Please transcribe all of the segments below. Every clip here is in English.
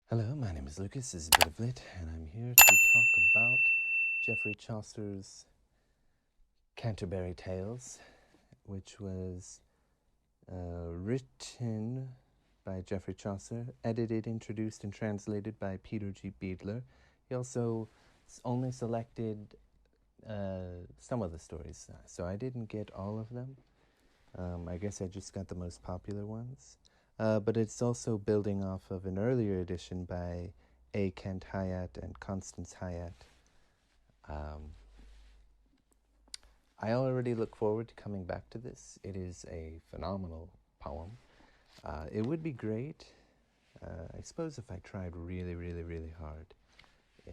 Hello, my name is Lucas, this is a bit of lit, and I'm here to talk about Geoffrey Chaucer's Canterbury Tales, which was written by Geoffrey Chaucer, edited, introduced, and translated by Peter G. Beadler. He also only selected some of the stories, so I didn't get all of them. I guess I just got the most popular ones. But it's also building off of an earlier edition by A. Kent Hyatt and Constance Hyatt. I already look forward to coming back to this. It is a phenomenal poem. It would be great, I suppose, if I tried really, really, really hard. Uh,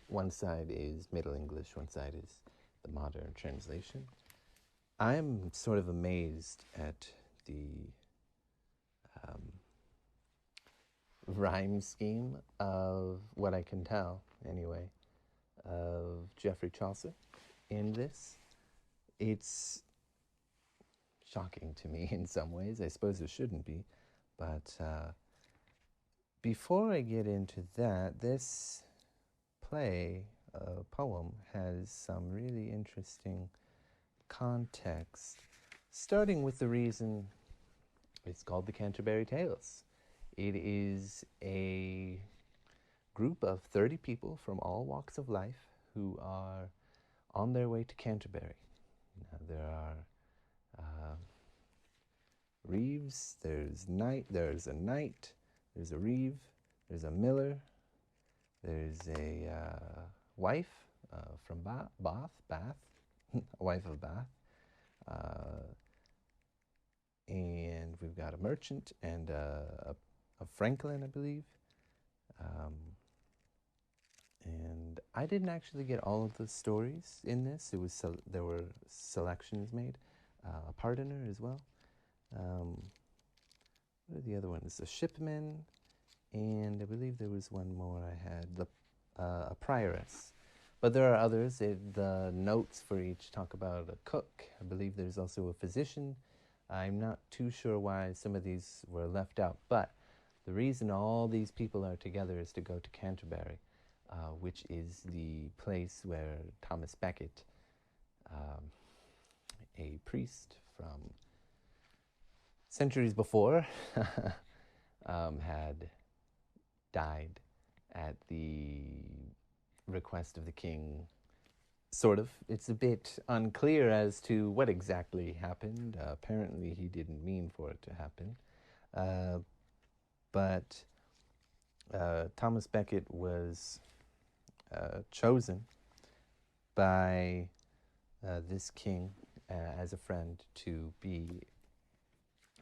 One side is Middle English, one side is the modern translation. I'm sort of amazed at the rhyme scheme of what I can tell, anyway, of Geoffrey Chaucer in this. It's shocking to me in some ways. I suppose it shouldn't be. But before I get into that, this poem, has some really interesting context, starting with the reason it's called the Canterbury Tales. It is a group of 30 people from all walks of life who are on their way to Canterbury. Now, there are reeves, there's a knight, there's a reeve, there's a miller, there's a wife from Bath, a wife of Bath, and we've got a merchant and a franklin, I believe. And I didn't actually get all of the stories in this. There were selections made. A pardoner as well. What are the other ones? A shipman, and I believe there was one more I had, a prioress. But there are others. The notes for each talk about a cook. I believe there's also a physician. I'm not too sure why some of these were left out, but the reason all these people are together is to go to Canterbury, which is the place where Thomas Beckett, a priest from centuries before, had died at the request of the king. Sort of. It's a bit unclear as to what exactly happened. Apparently, he didn't mean for it to happen. But Thomas Beckett was chosen by this king as a friend to be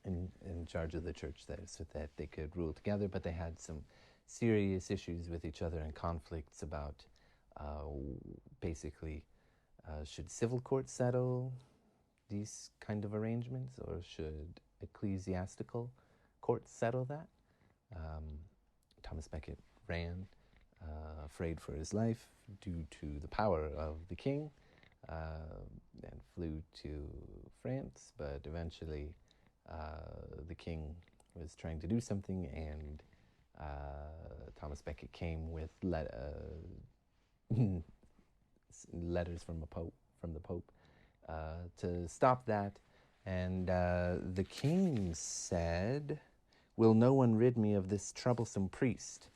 in charge of the church there so that they could rule together. But they had some serious issues with each other and conflicts about basically should civil courts settle these kind of arrangements, or should ecclesiastical courts settle that? Thomas Beckett ran, afraid for his life due to the power of the king, and flew to France, but eventually the king was trying to do something, and Thomas Beckett came with letters from the Pope, to stop that. And the king said, "Will no one rid me of this troublesome priest?"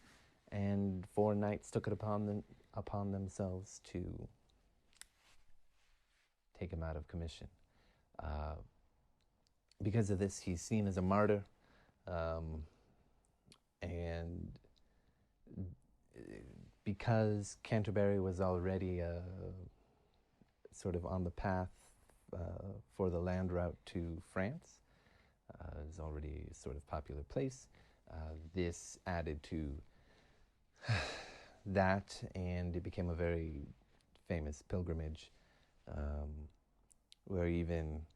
And 4 knights took it upon themselves to take him out of commission. Because of this, he's seen as a martyr, and because Canterbury was already sort of on the path for the land route to France, is already a sort of popular place. This added to that, and it became a very famous pilgrimage, where even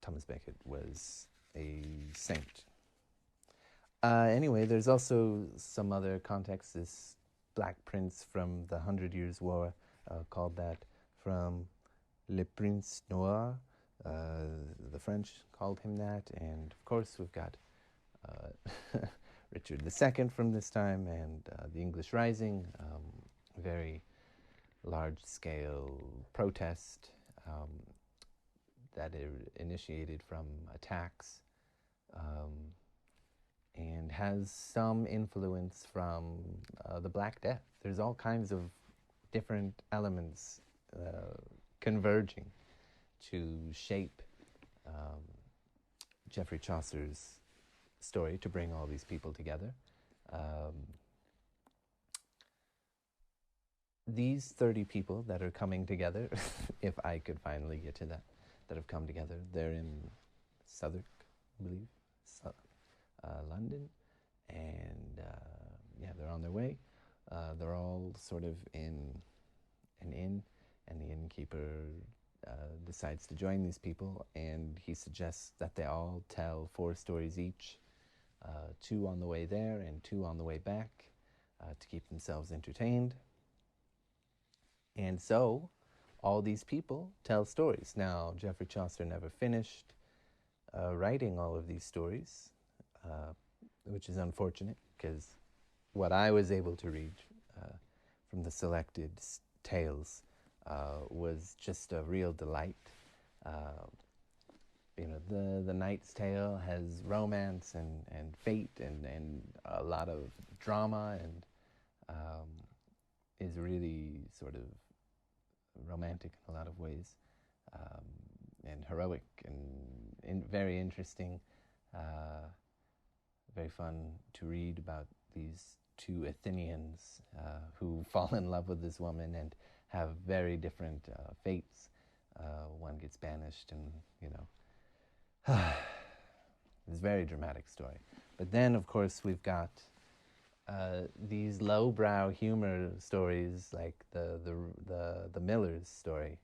Thomas Beckett was a saint. Anyway, there's also some other context. This Black Prince from the 100 Years' War, called that from Le Prince Noir. The French called him that. And of course, we've got Richard II from this time, and the English Rising, very large-scale protest that initiated from attacks, and has some influence from the Black Death. There's all kinds of different elements converging to shape Geoffrey Chaucer's story, to bring all these people together. These 30 people that are coming together, if I could finally get to that, that have come together, they're in Southwark, I believe, London, and yeah, they're on their way. They're all sort of in an inn, and the innkeeper decides to join these people, and he suggests that they all tell 4 stories each, 2 on the way there and 2 on the way back, to keep themselves entertained. And so all these people tell stories. Now, Geoffrey Chaucer never finished writing all of these stories, which is unfortunate, because what I was able to read from the selected tales was just a real delight. You know, the Knight's Tale has romance and fate and a lot of drama, and is really sort of romantic in a lot of ways, and heroic and very interesting, very fun to read about these 2 Athenians who fall in love with this woman and have very different fates. One gets banished, and, you know, it's a very dramatic story. But then, of course, we've got these lowbrow humor stories, like the Miller's story,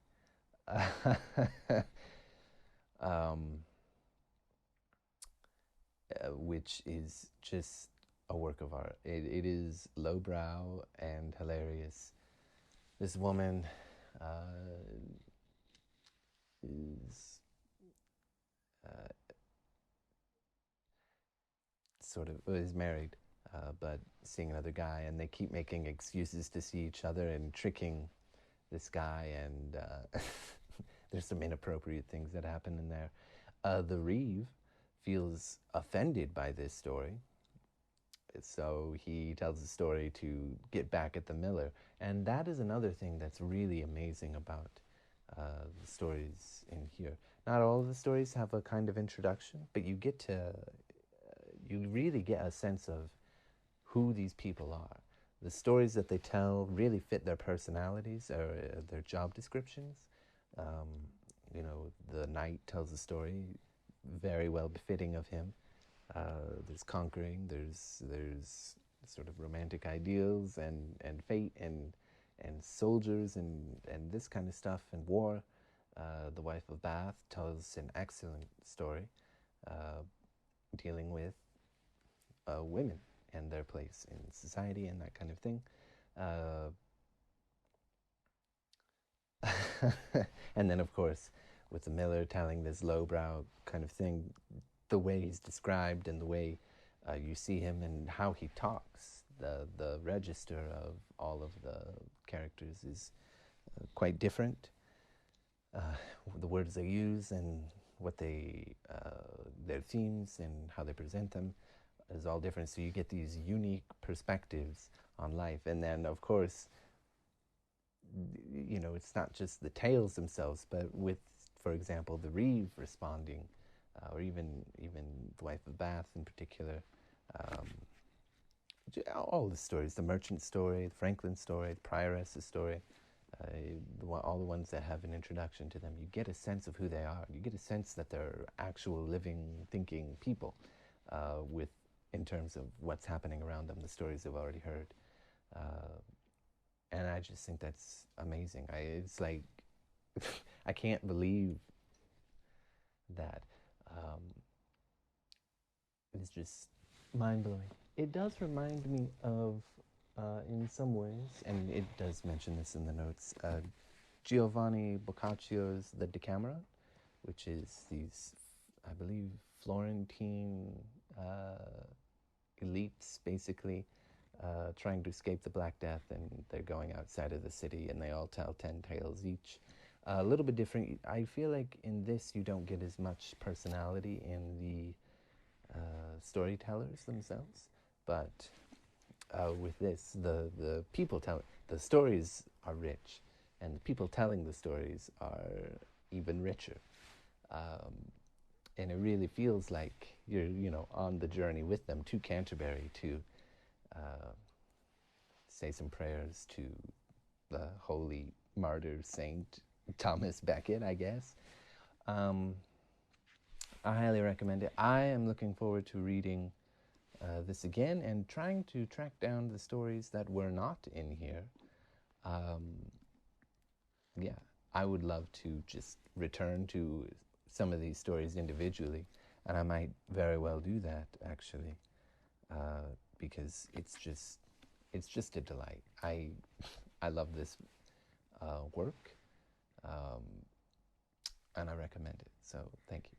which is just a work of art. It is lowbrow and hilarious. This woman is is married, but seeing another guy, and they keep making excuses to see each other and tricking this guy, and there's some inappropriate things that happen in there. The Reeve feels offended by this story, so he tells the story to get back at the Miller. And that is another thing that's really amazing about the stories in here. Not all of the stories have a kind of introduction, but you get to, you really get a sense of who these people are. The stories that they tell really fit their personalities or their job descriptions. You know, the knight tells a story very well befitting of him. There's conquering, there's sort of romantic ideals and fate and soldiers and this kind of stuff, and war. The Wife of Bath tells an excellent story dealing with women and their place in society and that kind of thing. And then, of course, with the Miller telling this lowbrow kind of thing, the way he's described and the way you see him and how he talks, the register of all of the characters is quite different. The words they use and what their themes and how they present them is all different. So you get these unique perspectives on life. And then, of course, you know, it's not just the tales themselves, but with, for example, the Reeve responding, or even the Wife of Bath in particular. All the stories, the merchant story, the Franklin story, the prioress's story, all the ones that have an introduction to them, you get a sense of who they are. You get a sense that they're actual living, thinking people, in terms of what's happening around them, the stories they've already heard. And I just think that's amazing. It's like, I can't believe that. It's just mind-blowing. It does remind me of, in some ways, and it does mention this in the notes, Giovanni Boccaccio's The Decameron, which is these, I believe, Florentine elites, basically, trying to escape the Black Death, and they're going outside of the city, and they all tell 10 tales each. A little bit different. I feel like in this you don't get as much personality in the storytellers themselves, but with this, the people tell the stories are rich, and the people telling the stories are even richer. And it really feels like you're, on the journey with them to Canterbury to say some prayers to the holy martyr-saint Thomas Beckett, I guess. I highly recommend it. I am looking forward to reading this again and trying to track down the stories that were not in here. Yeah, I would love to just return to some of these stories individually, and I might very well do that, actually, because it's just a delight. I love this work, and I recommend it. So thank you.